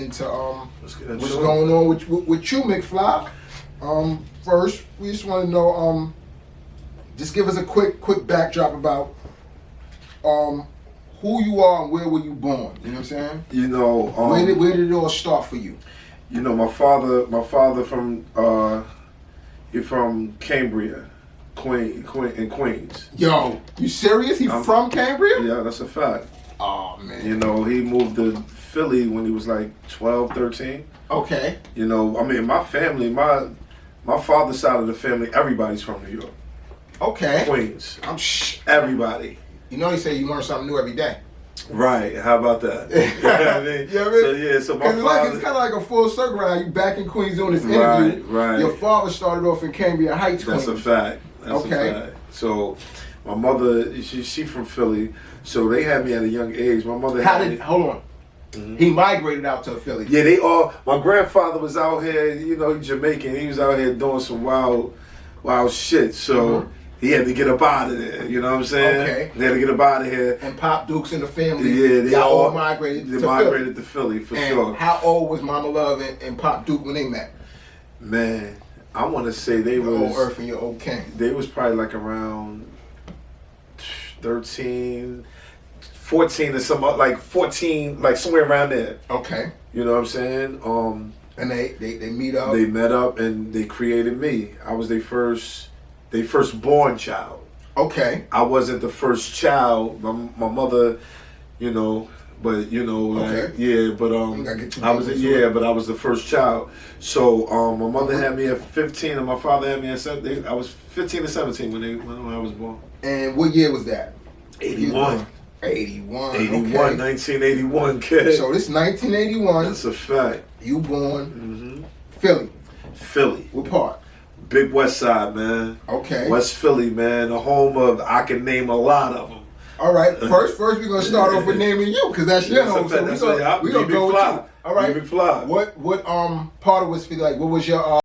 into what's going on with you, McFly. First, we just want to know, just give us a quick backdrop about who you are and where were you born. You know what I'm saying? You know, where did it all start for you? You know, my father from he's from Cambria, Queens. Yo, you serious? He from Cambria? Yeah, that's a fact. Oh man. You know, he moved to Philly when he was like 12, 13. Okay. You know, I mean, my family, my father's side of the family, everybody's from New York. Okay. Queens. Everybody. You know, they say you learn something new every day. Right. How about that? You know what I mean? You know what I mean? So my father. It's kind of like a full circle around. You back in Queens doing this interview. Right. Your father started off in Cambria Heights, Queens. That's a fact. That's a fact. So my mother, she from Philly, so they had me at a young age. My mother hold on. Mm-hmm. He migrated out to Philly. Yeah, my grandfather was out here, you know, he's Jamaican. He was out here doing some wild shit. So he had to get up out of there, you know what I'm saying? Okay. He had to get up out of here. And Pop Dukes in the family, yeah, they all migrated to Philly for sure. How old was Mama Love and Pop Duke when they met? Man, I want to say they your was old Earth and your old King. They was probably like around 13, 14 or something, like 14, like somewhere around there. Okay. You know what I'm saying? And they meet up. They met up and they created me. I was their first born child. Okay. I wasn't the first child. My mother, you know, but you know, like but I was the first child. So my mother had me at 15 and my father had me at 17. I was 15 or 17 when I was born. And what year was that? 81. 81. 81, okay. 1981, kid. So this 1981. That's a fact. You born Philly. What part? Big West Side, man. Okay. West Philly, man. The home of, I can name a lot of them. All right. First we're going to start off with naming you, because that's your home. So we're going to go with you. All right. BMcFly. What part of West Philly, like, what was your...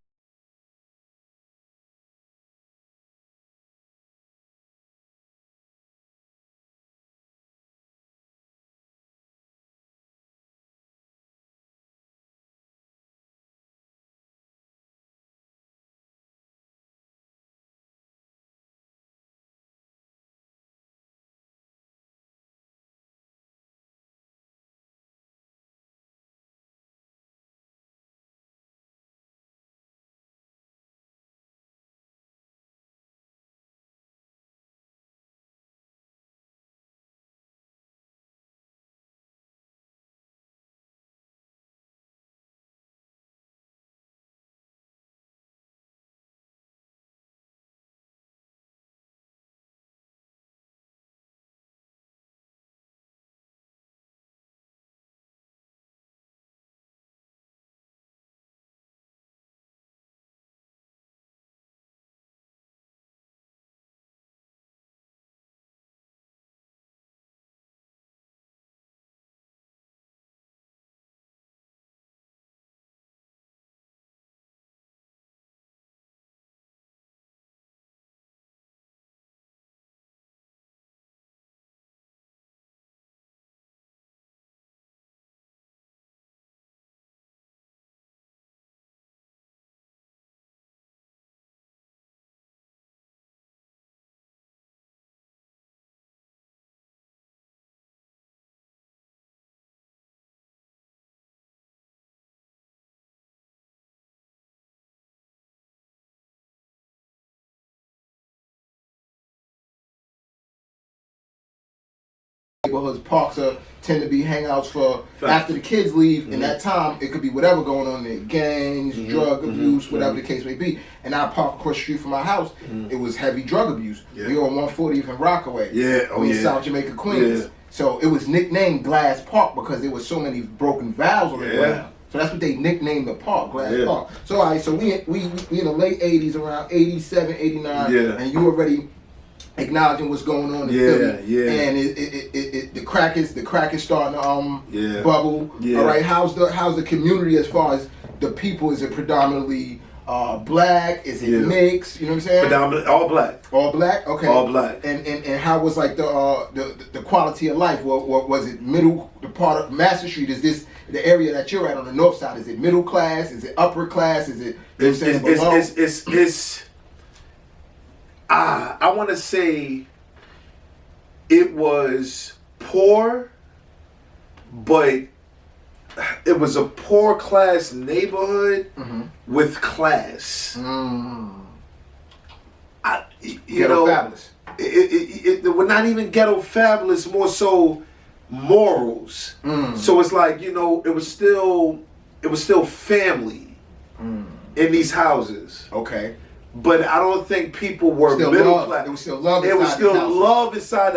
neighborhoods, parks tend to be hangouts for after the kids leave. In that time, it could be whatever going on there, gangs, drug abuse, whatever the case may be. And I park across the street from my house. It was heavy drug abuse. We were on 140th and Rockaway. In South Jamaica, Queens. So it was nicknamed Glass Park because there was so many broken valves on the ground. So that's what they nicknamed the park, Glass Park. So all right, so we in the late 80s, around 87, 89, and you already acknowledging what's going on in Philly, and the crack is starting to bubble. All right, how's the community as far as the people? Is it predominantly black? Is it mixed? You know what I'm saying? Predominantly all black. All black. Okay. All black. And how was like the quality of life? Was it middle, the part of Master Street? Is the area that you're at on the north side, is it middle class? Is it upper class? Is it, I want to say it was poor, but it was a poor class neighborhood with class. Ghetto fabulous. It were not even ghetto fabulous, more so morals. So it's like, it was still family in these houses. Okay. But I don't think people were still middle love. class. It was still love. It was still love inside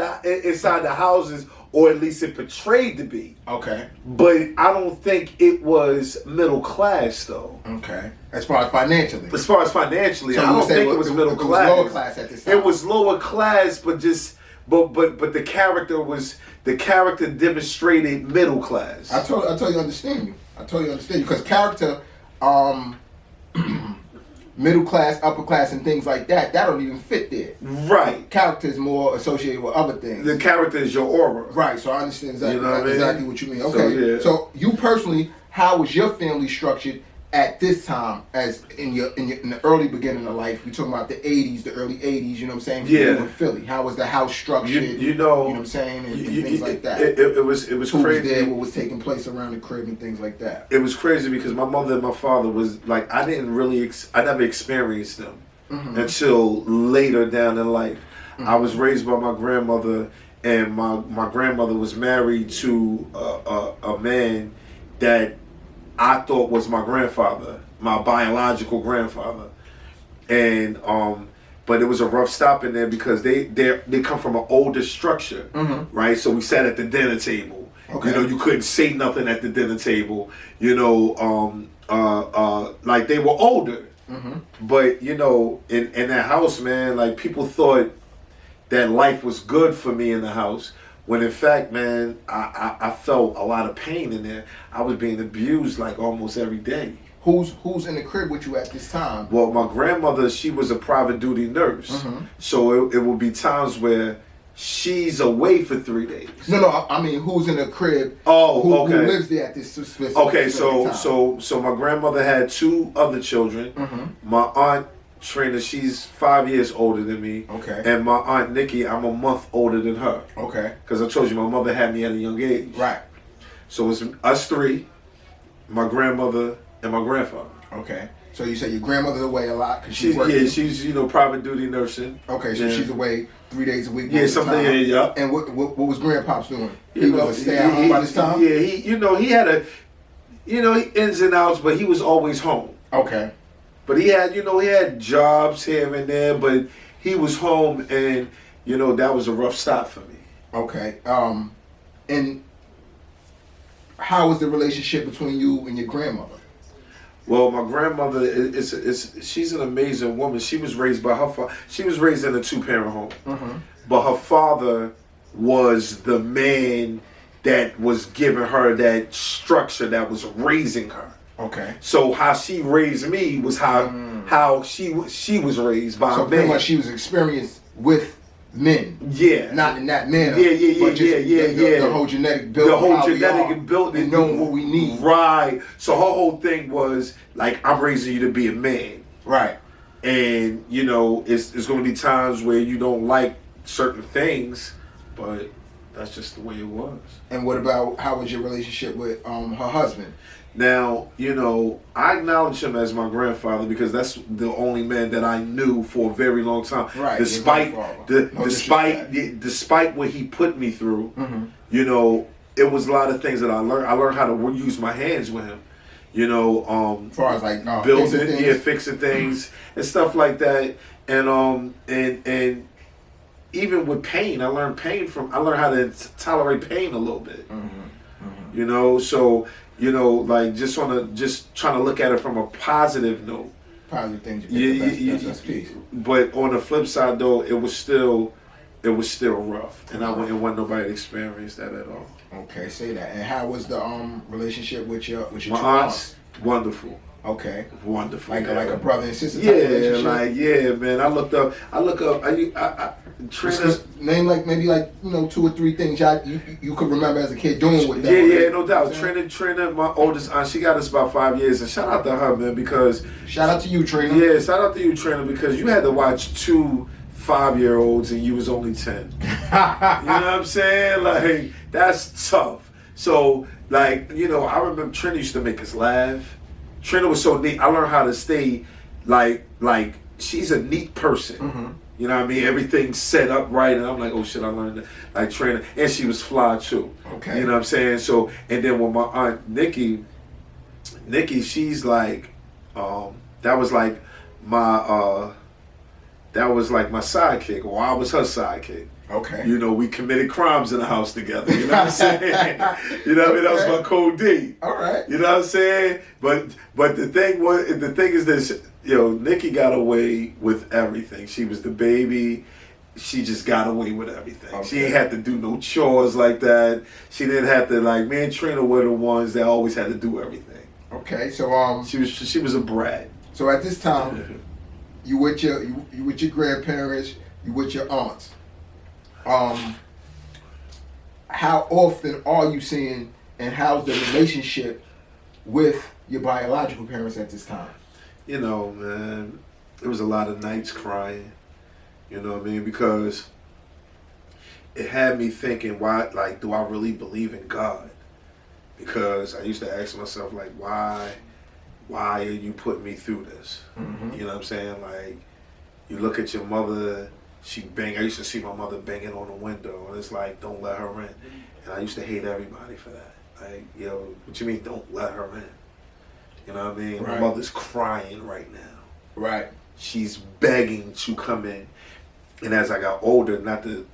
the houses, or at least it portrayed to be. Okay. But I don't think it was middle class though. Okay. As far as financially. So I don't think it was middle class. It was lower class at this time. It was lower class, but the character demonstrated middle class. I totally understand you. Because character, middle class, upper class, and things like that don't even fit there. Right. Character is more associated with other things. The character is your aura. Right. So I understand exactly, what you mean. So, Okay. yeah. So you personally, how was your family structured at this time, as in the early beginning of life? We talking about the 80s, the early 80s. You know what I'm saying? Yeah. In Philly, how was the house structured? You know what I'm saying, and things like that. It was Who crazy. Was there, what was taking place around the crib, and things like that. It was crazy because my mother and my father was like, I never experienced them until later down in life. I was raised by my grandmother, and my grandmother was married to a man that I thought was my grandfather, my biological grandfather, and but it was a rough stop in there because they come from an older structure, right? So we sat at the dinner table. Okay. You couldn't say nothing at the dinner table. Like they were older, but in that house, man, like people thought that life was good for me in the house. When in fact, man, I felt a lot of pain in there. I was being abused like almost every day. Who's in the crib with you at this time? Well, my grandmother, she was a private duty nurse. So it would be times where she's away for 3 days. No, I mean, who's in the crib? Oh, okay. Who lives there at this specific Okay, time? so my grandmother had 2 other children. My aunt Trina, she's 5 years older than me. Okay. And my aunt Nikki, I'm a month older than her. Okay. Because I told you my mother had me at a young age. Right. So it's us 3, my grandmother, and my grandfather. Okay. So you said your grandmother's away a lot because she's working. Yeah, she's private duty nursing. Okay, so she's away 3 days a week. Yeah, something. Yeah. And what was Grandpops doing? He was a stay at home by this time. Yeah, he had he ins and outs, but he was always home. Okay. But he had jobs here and there, but he was home, and that was a rough stop for me. Okay. And how was the relationship between you and your grandmother? Well, my grandmother she's an amazing woman. She was raised by her father. She was raised in a 2-parent home, but her father was the man that was giving her that structure, that was raising her. Okay. So how she raised me was how she was raised by so men. pretty much she was experienced with men. Yeah. Not in that manner. Yeah. But just the whole genetic build. The whole genetic build. And knowing what we need. Right. So her whole thing was like, I'm raising you to be a man. Right. And it's going to be times where you don't like certain things, but that's just the way it was. And what about, how was your relationship with her husband? Now, I acknowledge him as my grandfather because that's the only man that I knew for a very long time. Right. Despite what he put me through, it was a lot of things that I learned. I learned how to use my hands with him. As far as like fixing things and stuff like that. And even with pain, I learned how to tolerate pain a little bit. So. Just trying to look at it from a positive note. Positive things. That's peace. But on the flip side, though, it was still rough, and I wouldn't want nobody to experience that at all. Okay, say that. And how was the relationship with your my aunts? Wonderful. Okay. Wonderful. Like a brother and sister. Yeah, man. I look up. Trina. Name maybe 2 or 3 things you could remember as a kid doing with them. Yeah, no doubt. Trina, my oldest aunt, she got us about 5 years, and shout out to her, man, because shout out to you, Trina. Yeah, shout out to you, Trina, because you had to watch 2 5-year-olds and you was only 10. You know what I'm saying? Like, that's tough. So, like, I remember Trina used to make us laugh. Trina was so neat. I learned how to stay like she's a neat person. Mm-hmm. You know what I mean? Everything's set up right, and I'm like, oh shit, I learned that. Like Trina, and she was fly too. Okay. You know what I'm saying? So, and then with my aunt Nikki, she's like, that was like my sidekick, or I was her sidekick. Okay. We committed crimes in the house together. You know what I'm saying? You know what I mean? That was my code D. All right. You know what I'm saying? But the thing is this, Nikki got away with everything. She was the baby. She just got away with everything. Okay. She ain't had to do no chores like that. She didn't have to, like, me and Trina were the ones that always had to do everything. Okay, so she was a brat. So at this time, you with your grandparents, you with your aunts. How often are you seeing, and how's the relationship with your biological parents at this time? Man, it was a lot of nights crying. You know what I mean? Because it had me thinking, why, like, do I really believe in God? Because I used to ask myself, like, why are you putting me through this? Mm-hmm. You know what I'm saying? Like, you look at your mother. I used to see my mother banging on the window, and it's like, don't let her in. And I used to hate everybody for that. Like, what you mean, don't let her in? You know what I mean? Right. My mother's crying right now. Right. She's begging to come in. And as I got older, not to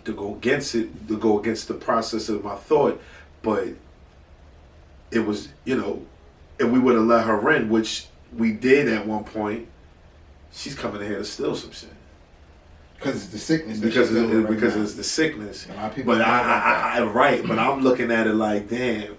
go against it, to go against the process of my thought, but it was, if we would have let her in, which we did at one point, she's coming in here to steal some shit. Because it's the sickness. Because it's the sickness. A lot of people but right. But I'm looking at it like, damn.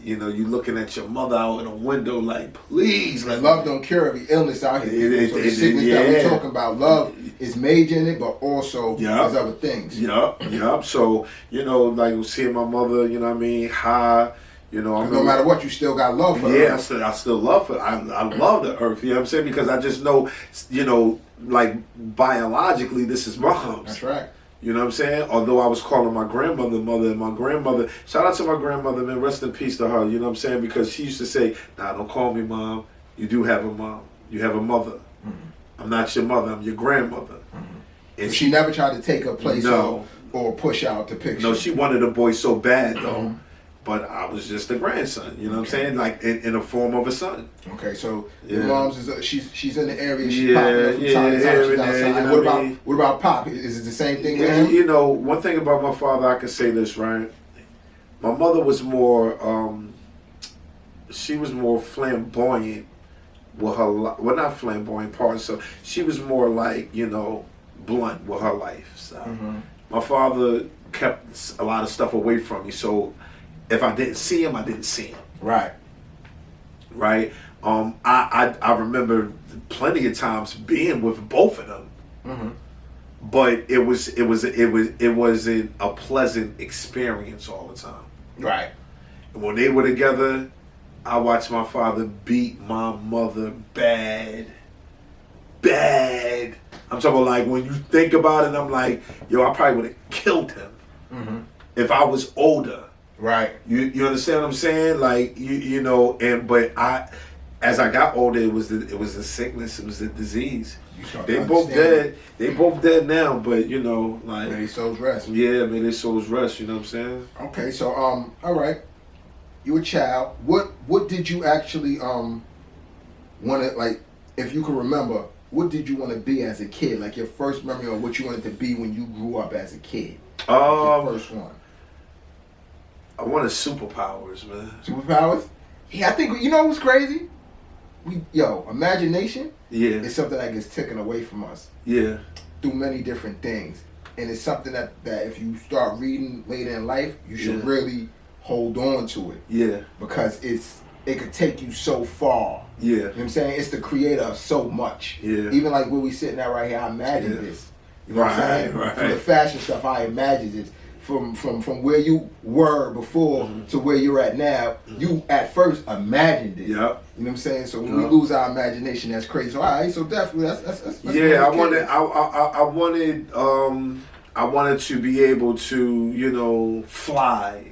You looking at your mother out in a window like, please. Like, love don't cure every illness out here. So the sickness that we're talking about, love is major in it, but also there's other things. Yup. So, like seeing my mother, you know what I mean, high. No matter what, you still got love for her. Yeah, I still love her. I love the earth. You know what I'm saying? Because I just know, like biologically, this is mom's. That's right. You know what I'm saying? Although I was calling my grandmother mother, and my grandmother, shout out to my grandmother, man, rest in peace to her. You know what I'm saying? Because she used to say, nah, don't call me mom. You do have a mom. You have a mother. Mm-hmm. I'm not your mother. I'm your grandmother. Mm-hmm. And she never tried to take her place or push out the picture. No, she wanted a boy so bad, though. Mm-hmm. But I was just a grandson, you know what I'm saying? Like in the form of a son. Okay, so your mom's she's in the area. She's popping up from time to time. She's outside. What about Pop? Is it the same thing with him? One thing about my father, I can say this, right? My mother was more, she was more flamboyant with her, well, not flamboyant part. So she was more like, blunt with her life. So my father kept a lot of stuff away from me. So if I didn't see him, I didn't see him. Right. I remember plenty of times being with both of them, but it wasn't a pleasant experience all the time. Right. And when they were together, I watched my father beat my mother bad. I'm talking about, like, when you think about it, I'm like, I probably would have killed him if I was older. Right. You understand what I'm saying? Like, but as I got older, it was the sickness, it was the disease. They both dead. They both dead now, but like, may their souls rest. Yeah, may their souls rest, you know what I'm saying? Okay, so all right. You a child. What did you actually want to, like, if you can remember, what did you want to be as a kid? Like your first memory of what you wanted to be when you grew up as a kid? Your first one. I wanted superpowers, man. Superpowers? Yeah, I think, what's crazy? Imagination is something that gets taken away from us. Yeah. Through many different things. And it's something that if you start reading later in life, you should really hold on to it. Yeah. Because it could take you so far. Yeah. You know what I'm saying? It's the creator of so much. Yeah. Even like where we sitting at right here, I imagine this. You know what I'm saying? Right. From the fashion stuff, I imagine it. From where you were before to where you're at now, you at first imagined it. Yep. You know what I'm saying? So when we lose our imagination, that's crazy. So, all right, so definitely that's yeah. I wanted to be able to fly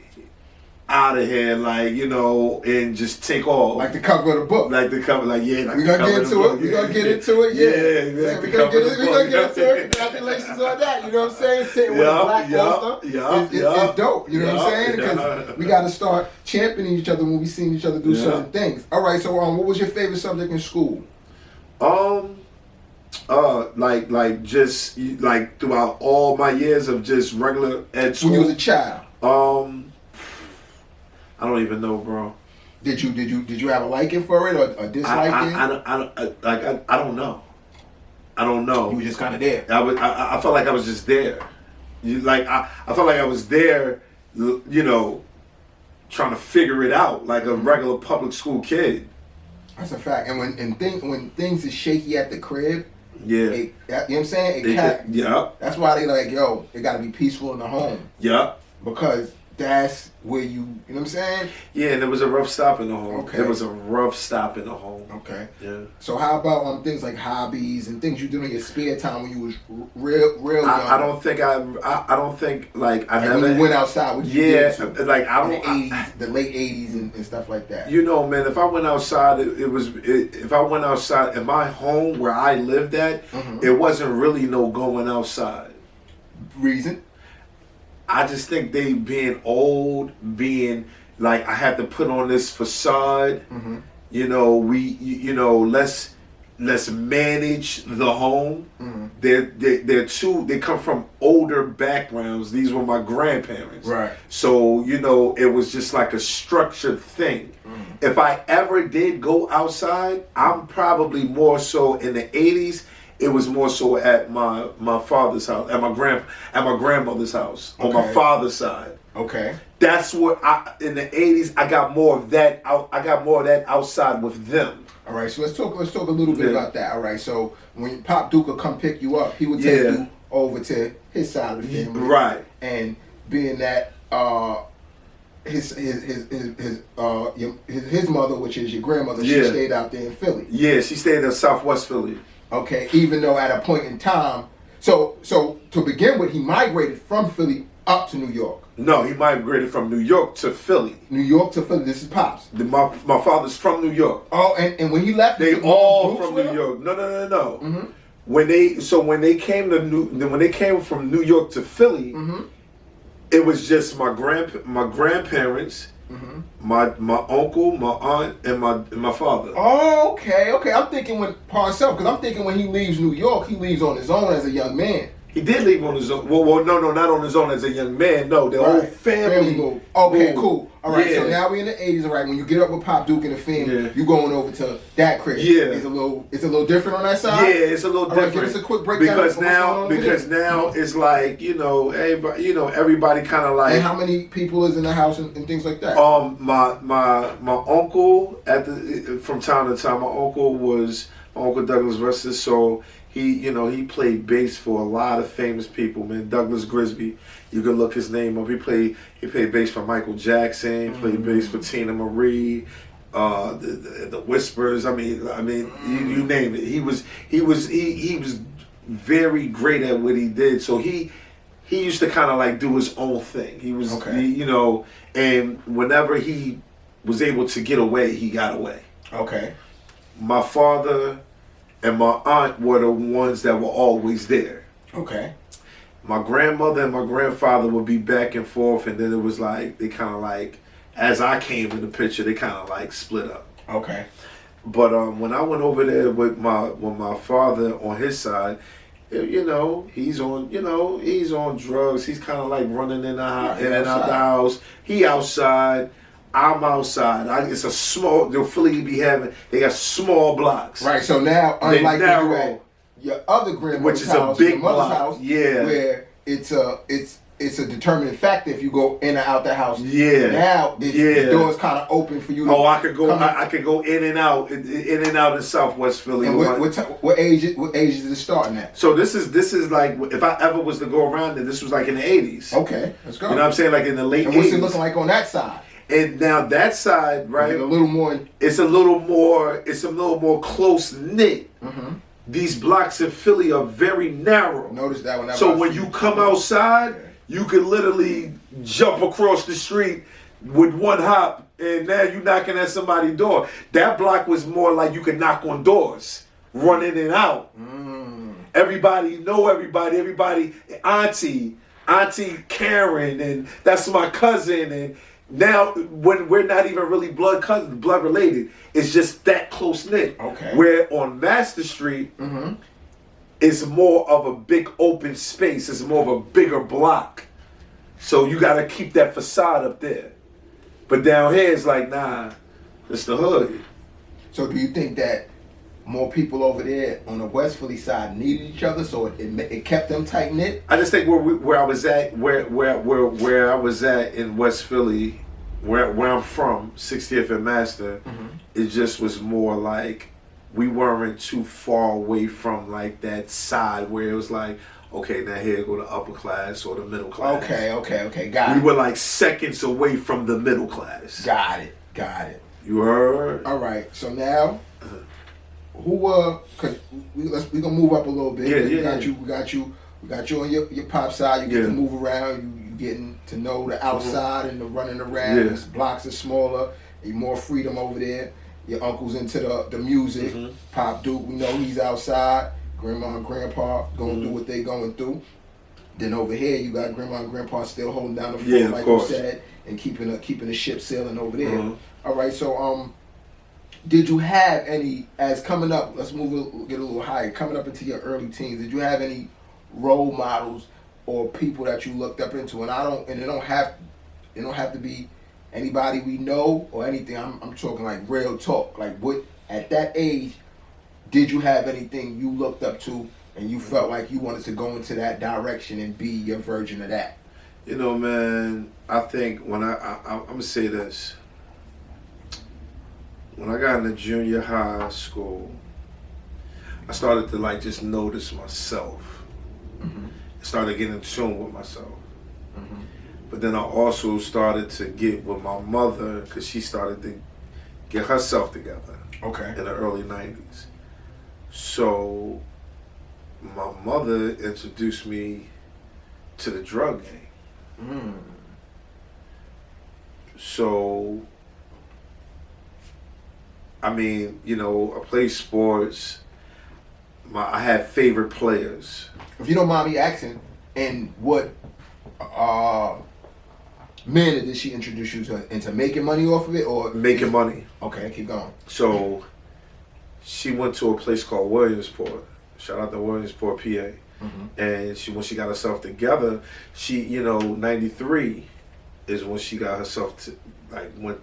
out of here, like, and just take off. Like the cover of the book. Like the cover, like, yeah. Like we're going to get into it. We're going to get into it, yeah. We're going to get into it. Congratulations on that. You know what I'm saying? Sitting with a black poster is dope. You know what I'm saying? Because we got to start championing each other when we see each other do certain things. All right, so what was your favorite subject in school? Like throughout all my years of just regular ed school. When you was a child. I don't even know, bro. Did you have a liking for it or dislike it? I don't know. I don't know. You were just kind of there. I felt like I was just there. I felt like I was there, trying to figure it out like a regular public school kid. That's a fact. And when things is shaky at the crib, yeah, you know what I'm saying? That's why they like, yo, it got to be peaceful in the home. Yeah. Because that's where you know what I'm saying? Yeah, and it was a rough stop in the home. Okay. It was a rough stop in the home. Okay. Yeah. So how about things like hobbies and things you do in your spare time when you was real young? I don't think I never when you went outside. What you did like I don't. In the 80s, the late 80s and stuff like that. Man, if I went outside, if I went outside in my home where I lived at, it wasn't really no going outside. Reason? I just think they being old, being like I had to put on this facade. Let's manage the home. They come from older backgrounds. These were my grandparents. Right. So, it was just like a structured thing. If I ever did go outside, I'm probably more so in the 80s. It was more so at my father's house, at my grandmother's house, on my father's side. Okay. That's what in the 80s I got more of that outside with them. All right, so let's talk a little bit about that. All right, so when Pop Duke would come pick you up, he would take you over to his side of the family. Right. And being that his mother, which is your grandmother, she stayed out there in Philly. Yeah, she stayed in Southwest Philly. Okay, even though at a point in time, so to begin with, he migrated from Philly up to New York. No, he migrated from New York to Philly. New York to Philly. This is Pops. My father's from New York. Oh, and when he left, they all from New York. No. Mm-hmm. When they came from New York to Philly, it was just my grandparents. My uncle, my aunt, and my father. Oh, okay. I'm thinking when he leaves New York, he leaves on his own as a young man. He did leave on his own. Well, no, not on his own as a young man. No, the whole family moved. Okay, cool. All right, so now we're in the 80s. All right, when you get up with Pop Duke and the family, you going over to that crib. Yeah, it's a little different on that side. Yeah, it's a little different. Right, give us a quick breakdown because now it's like everybody kind of like. And how many people is in the house and things like that? My uncle from time to time. My uncle Douglas Russell. So. He played bass for a lot of famous people, man. Douglas Grisby, you can look his name up. He played bass for Michael Jackson. He played bass for Tina Marie, the Whispers. I mean, you name it. He was very great at what he did. So he used to kind of like do his own thing. He was, and whenever he was able to get away, he got away. Okay. My father and my aunt were the ones that were always there. Okay. My grandmother and my grandfather would be back and forth, and then it was like, they kind of like, as I came in the picture, they kind of like split up. Okay. But when I went over there with my father on his side, he's on drugs. He's kind of like running in and out the house. He outside. I'm outside. It's a small. Philly they got small blocks. Right. So now, unlike your other grandmother's which is house, a big your mother's block, house, where it's it's a determining factor if you go in or out the house. Yeah. Now the door's kind of open for you. To I could go. I could go in and out in Southwest Philly. And what age is it starting at? So this is like, if I ever was to go around there, this was like in the 80s. Okay, let's go. You know what I'm saying? Like in the late 80s. And what's it looking like on that side? And now that side, right? A little more. It's a little more close knit. Mm-hmm. These blocks in Philly are very narrow. Notice that whenever. So when you come outside, you can literally jump across the street with one hop, and now you're knocking at somebody's door. That block was more like you could knock on doors, run in and out. Everybody know everybody. Everybody, Auntie Karen, and that's my cousin. And now when we're not even really blood related, it's just that close knit. Okay. Where on Master Street, it's more of a big open space. It's more of a bigger block. So you got to keep that facade up there. But down here, it's like, nah, it's the hood. So do you think that more people over there on the West Philly side needed each other, so it kept them tight knit? I just think where I was at in West Philly, where I'm from, 60th and Master, it just was more like we weren't too far away from like that side where it was like, okay, now here go the upper class or the middle class. Okay, got it. We were like seconds away from the middle class. Got it. You heard? All right, so now, cause we gonna move up a little bit. We got you on your pop side. You get to move around. You getting to know the outside and the running around. The blocks are smaller. You more freedom over there. Your uncle's into the music. Pop Duke, we know he's outside. Grandma and Grandpa going through what they going through. Then over here, you got Grandma and Grandpa still holding down the fort, like you said, and keeping the ship sailing over there. All right, so did you have any, as coming up? Let's get a little higher. Coming up into your early teens, did you have any role models or people that you looked up into? And it don't have to be anybody we know or anything. I'm talking like real talk. Like what at that age, did you have anything you looked up to and you felt like you wanted to go into that direction and be your version of that? You know, man, I think when I'm gonna say this. When I got into junior high school, I started to like just notice myself. I started getting in tune with myself. But then I also started to get with my mother because she started to get herself together. Okay. In the early 90s. So my mother introduced me to the drug game. So, I mean, you know, I played sports. I had favorite players. If you don't mind me asking, and what manner did she introduce you to into making money off of it, or making money? Okay, keep going. So she went to a place called Williamsport. Shout out to Williamsport, PA. And when she got herself together, she, you know, 93 is when she got herself to went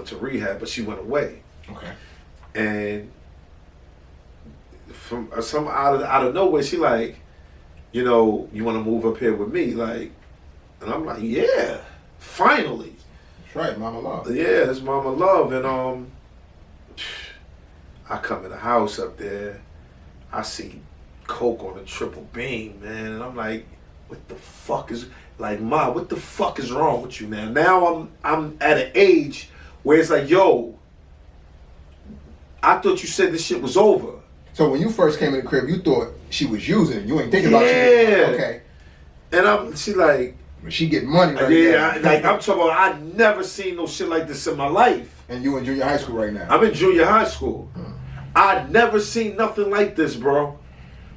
to rehab, but she went away. Okay. And from some out of nowhere, she like, you know, you want to move up here with me, like, and I'm like, yeah, finally. That's right, Mama Love. Yeah, it's Mama Love, and I come in the house up there, I see coke on a triple beam, man, and I'm like, what the fuck is, like, Ma, what the fuck is wrong with you now? Now I'm at an age where it's like, yo, I thought you said this shit was over. So when you first came in the crib, you thought she was using it. You ain't thinking about you. Okay. And she like, she getting money right now. I'm talking about, I never seen no shit like this in my life. And you in junior high school right now? I'm in junior high school. I'd never seen nothing like this, bro.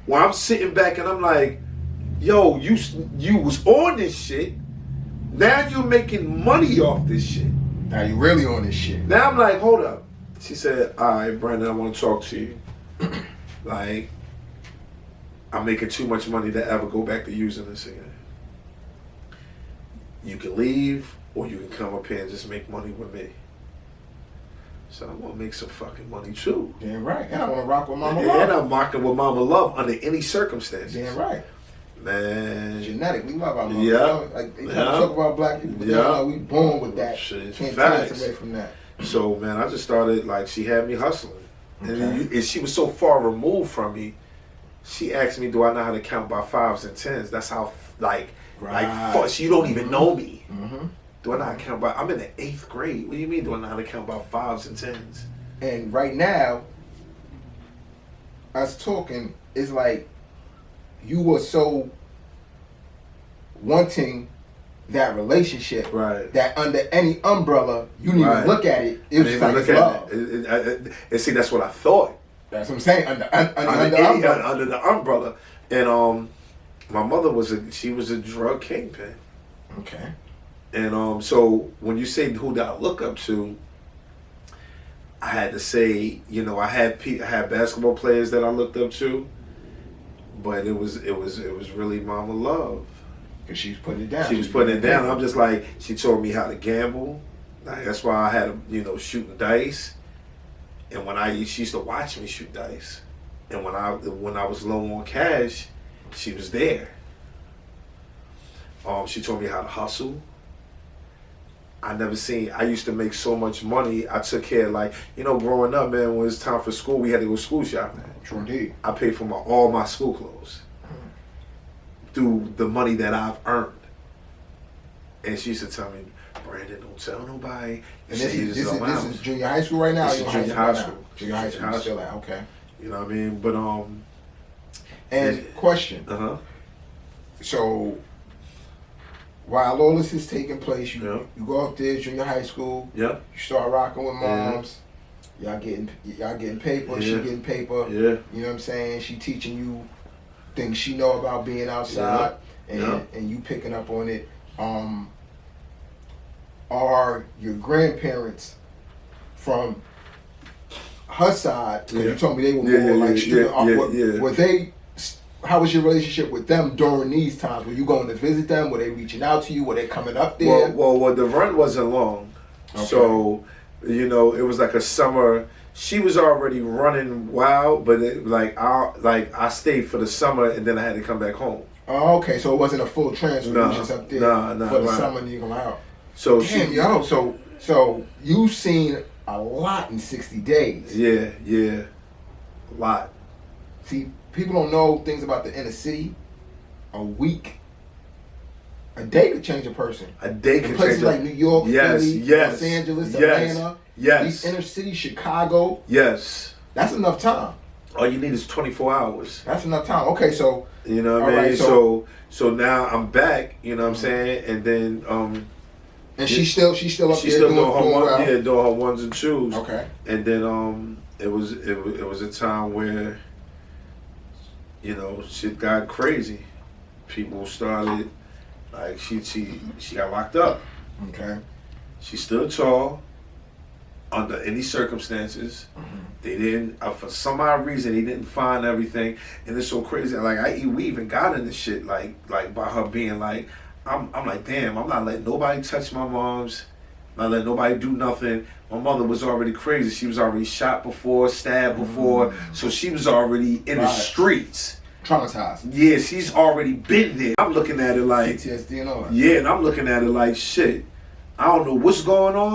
Where I'm sitting back and I'm like, yo, you was on this shit. Now you're making money off this shit. Now you really on this shit. Now I'm like, hold up. She said, all right, Brandon, I want to talk to you. Like, I'm making too much money to ever go back to using this again. You can leave, or you can come up here and just make money with me. So I'm gonna make some fucking money too. Damn right. And I want to rock with Mama Love. And I'm rocking with Mama Love under any circumstances. Damn right. Man. Genetic. We love our mothers. Yeah. You know? Like, they talk about black people, but they don't know we born with that. Shit, Can't facts. take us away from that. So, man, I just started, like, she had me hustling. Okay. And she was so far removed from me, she asked me, do I know how to count by 5s and 10s? That's how, like, you don't even know me. Mm-hmm. Do I know how to count by, I'm in the 8th grade. What do you mean, do I know how to count by 5s and 10s? And right now, us talking, it's like you were so wanting that relationship, right? That under any umbrella, you didn't even look at it. It was just like it's love. And see, that's what I thought. That's what I'm saying. Under the umbrella. And my mother was a drug kingpin. Okay. And so when you say who did I look up to, I had to say, you know, I had basketball players that I looked up to, but it was really Mama Love. Cause she was putting it down. She was putting it down. I'm just like, she taught me how to gamble. Like, that's why I had, shooting dice. And she used to watch me shoot dice. And when I was low on cash, she was there. She taught me how to hustle. I used to make so much money. I took care of, like, growing up, man, when it was time for school, we had to go school shopping. True indeed. I paid for all my school clothes through the money that I've earned. And she used to tell me, Brandon, don't tell nobody. And this is junior high school right now? This is junior high school. Junior high school, still at, okay. You know what I mean? But, and question. Uh-huh. So, while all this is taking place, you go up there, junior high school. Yeah. You start rocking with moms. Y'all getting paper. She getting paper. Yeah. You know what I'm saying? She teaching you things she know about being outside, and you picking up on it. Are your grandparents from her side? Because you told me they were more like student. Were they? How was your relationship with them during these times? Were you going to visit them? Were they reaching out to you? Were they coming up there? Well, the run wasn't long, so it was like a summer. She was already running wild, but I stayed for the summer and then I had to come back home. Oh, okay, so it wasn't a full transfer. You was just up there for the summer and you come out. So so you've seen a lot in 60 days. Yeah, a lot. See, people don't know things about the inner city. A day could change a person. A day could change places like New York, Philly, Los Angeles, Atlanta, these inner city, Chicago. Yes. That's enough time. All you need is 24 hours. That's enough time. Okay, so you know what I mean? Right, so now I'm back, you know what I'm saying? And then and she's still up there doing her ones and twos. Okay. And then it was a time where shit got crazy. People started she got locked up. Okay. She stood tall under any circumstances. They didn't, for some odd reason, they didn't find everything, and it's so crazy. Like we even got into shit like by her being like, I'm like, damn, I'm not letting nobody touch my mom's, not letting nobody do nothing. My mother was already crazy. She was already shot before, stabbed before, so she was already in the streets. Traumatized. Yeah, she's already been there. I'm looking at it like PTSD and all that. Yeah, and I'm looking at it like shit. I don't know what's going on.